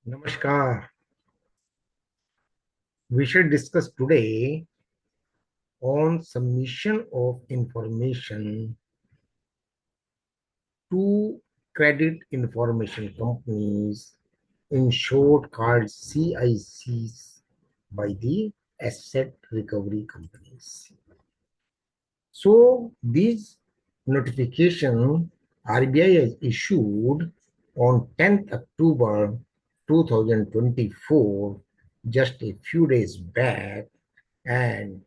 Namaskar. We shall discuss today on submission of information to credit information companies, in short called CICs, by the asset recovery companies. So these notification RBI has issued on 10th October 2024, just a few days back, and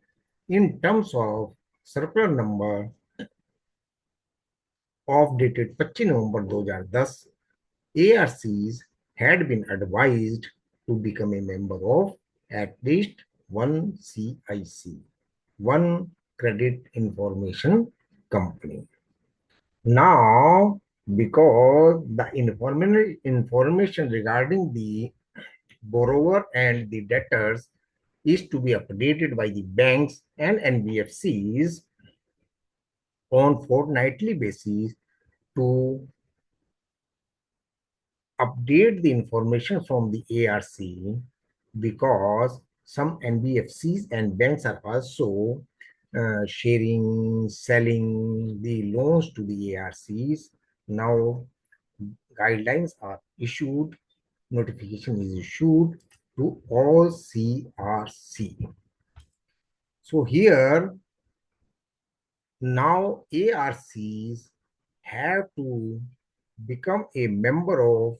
in terms of circular number of dated 25 November 2010, ARCs had been advised to become a member of at least one CIC, one credit information company. Now, because the information regarding the borrower and the debtors is to be updated by the banks and NBFCs on fortnightly basis to update the information from the ARC, because some NBFCs and banks are also sharing, selling the loans to the ARCs. Now, guidelines are issued, notification is issued to all CRC. So here, now ARCs have to become a member of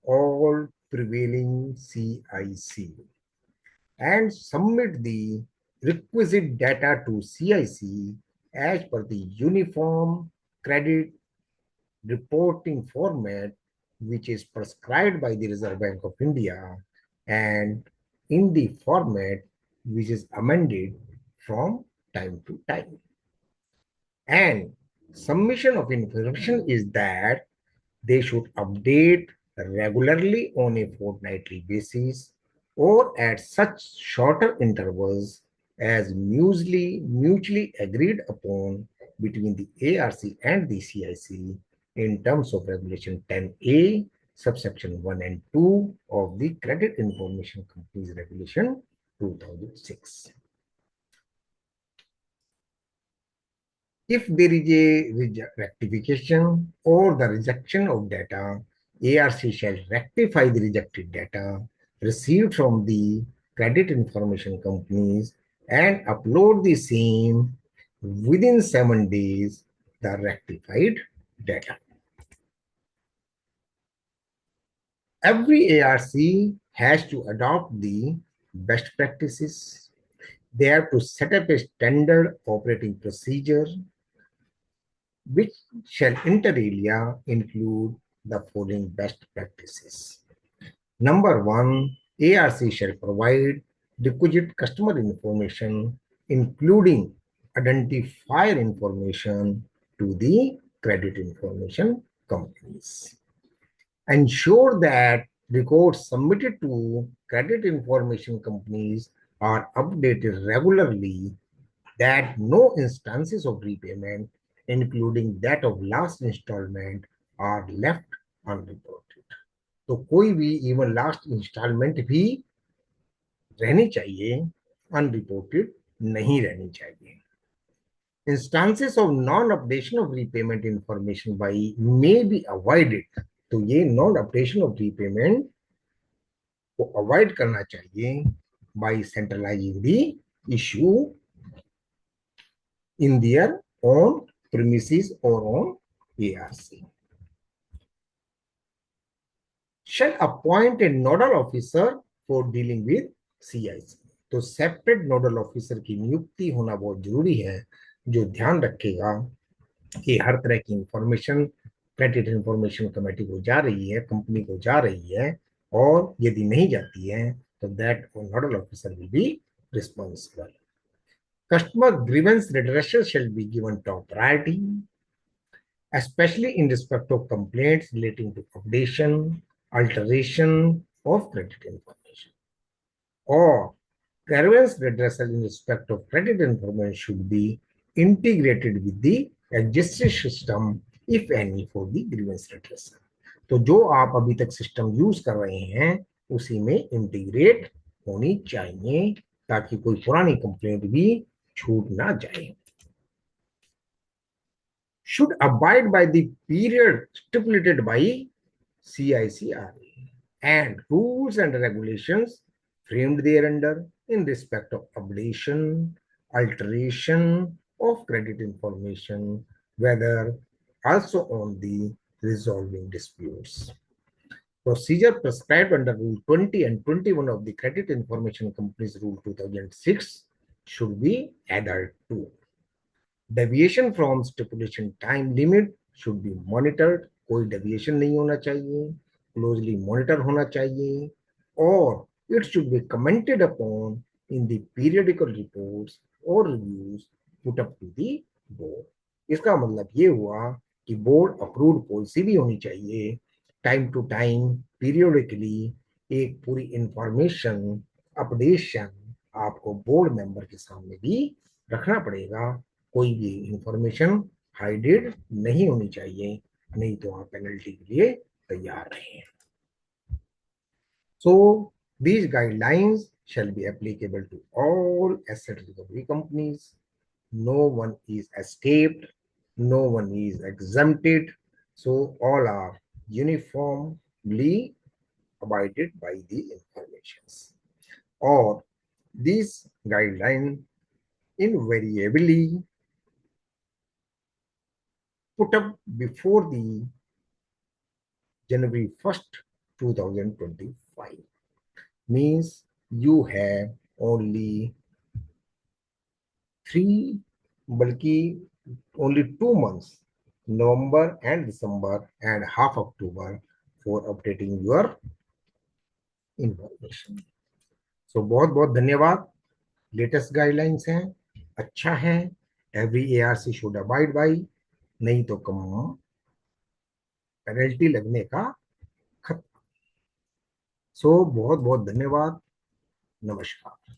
all prevailing CIC and submit the requisite data to CIC as per the uniform credit reporting format which is prescribed by the Reserve Bank of India, and in the format which is amended from time to time. And submission of information is that they should update regularly on a fortnightly basis or at such shorter intervals as mutually agreed upon between the ARC and the CIC in terms of Regulation 10A, subsection 1 and 2 of the Credit Information Companies Regulation 2006. If there is a rectification or the rejection of data, ARC shall rectify the rejected data received from the credit information companies and upload the same within 7 days, the rectified data. Every ARC has to adopt the best practices. They have to set up a standard operating procedure which shall inter alia include the following best practices. Number one, ARC shall provide requisite customer information, including identifier information, to the credit information companies. Ensure that records submitted to credit information companies are updated regularly, that no instances of repayment, including that of last installment, are left unreported. तो कोई भी even last instalment भी रहनी चाहिए, unreported नहीं रहनी चाहिए. Instances of non-updation of repayment information by may be avoided. तो ये नॉन अपडेशन ऑफ रीपेमेंट को अवॉइड करना चाहिए by centralizing the issue in their own premises or on ARC. Shall appoint a nodal officer for dealing with CIC. तो separate nodal officer की नियुक्ति होना बहुत जरूरी है, जो ध्यान रखेगा कि हर तरह की इंफॉर्मेशन क्रेडिट इंफॉर्मेशन कमेटी को जा रही है, कंपनी को जा रही है, और यदि नहीं जाती है तो that nodal officer will be responsible. Customer grievance redressal shall be given top priority, especially in respect of complaints relating to updation, alteration of credit information. Or grievance redressal in respect of credit information should be integrated with the existing system, if any, for the grievance redressal. तो जो आप अभी तक system use कर रहे हैं उसी में इंटीग्रेट होनी चाहिए ताकि कोई पुरानी कंप्लेंट भी छूट ना जाए. Should abide by the period stipulated by CICR and rules and regulations framed thereunder in respect of ablation, alteration of credit information, whether also on the resolving disputes. Procedure prescribed under Rule 20 and 21 of the Credit Information Companies Rule 2006 should be adhered to. Deviation from stipulation time limit should be monitored. कोई deviation नहीं होना चाहिए, closely monitor होना चाहिए, और it should be commented upon in the periodical reports और reviews put up to the board. इसका मतलब ये हुआ कि बोर्ड अप्रूव्ड पॉलिसी भी होनी चाहिए. टाइम टू टाइम पीरियडिकली एक पूरी इंफॉर्मेशन अपडेशन आपको बोर्ड मेंबर के सामने भी रखना पड़ेगा. कोई भी इंफॉर्मेशन हाइडेड नहीं होनी चाहिए, नहीं तो आप पेनल्टी के लिए तैयार रहें. सो these guidelines shall be applicable to all asset recovery companies. No one is escaped, no one is exempted, so all are uniformly abided by the informations. Or these guidelines invariably put up before the January 1st, 2025. Means you have only three, बल्कि only 2 months, November and December and half October, for updating your information. So बहुत बहुत धन्यवाद. Latest guidelines हैं, अच्छा है. Every ARC should abide by, नहीं तो कम penalty लगने का खतरा. सो बहुत बहुत धन्यवाद. नमस्कार.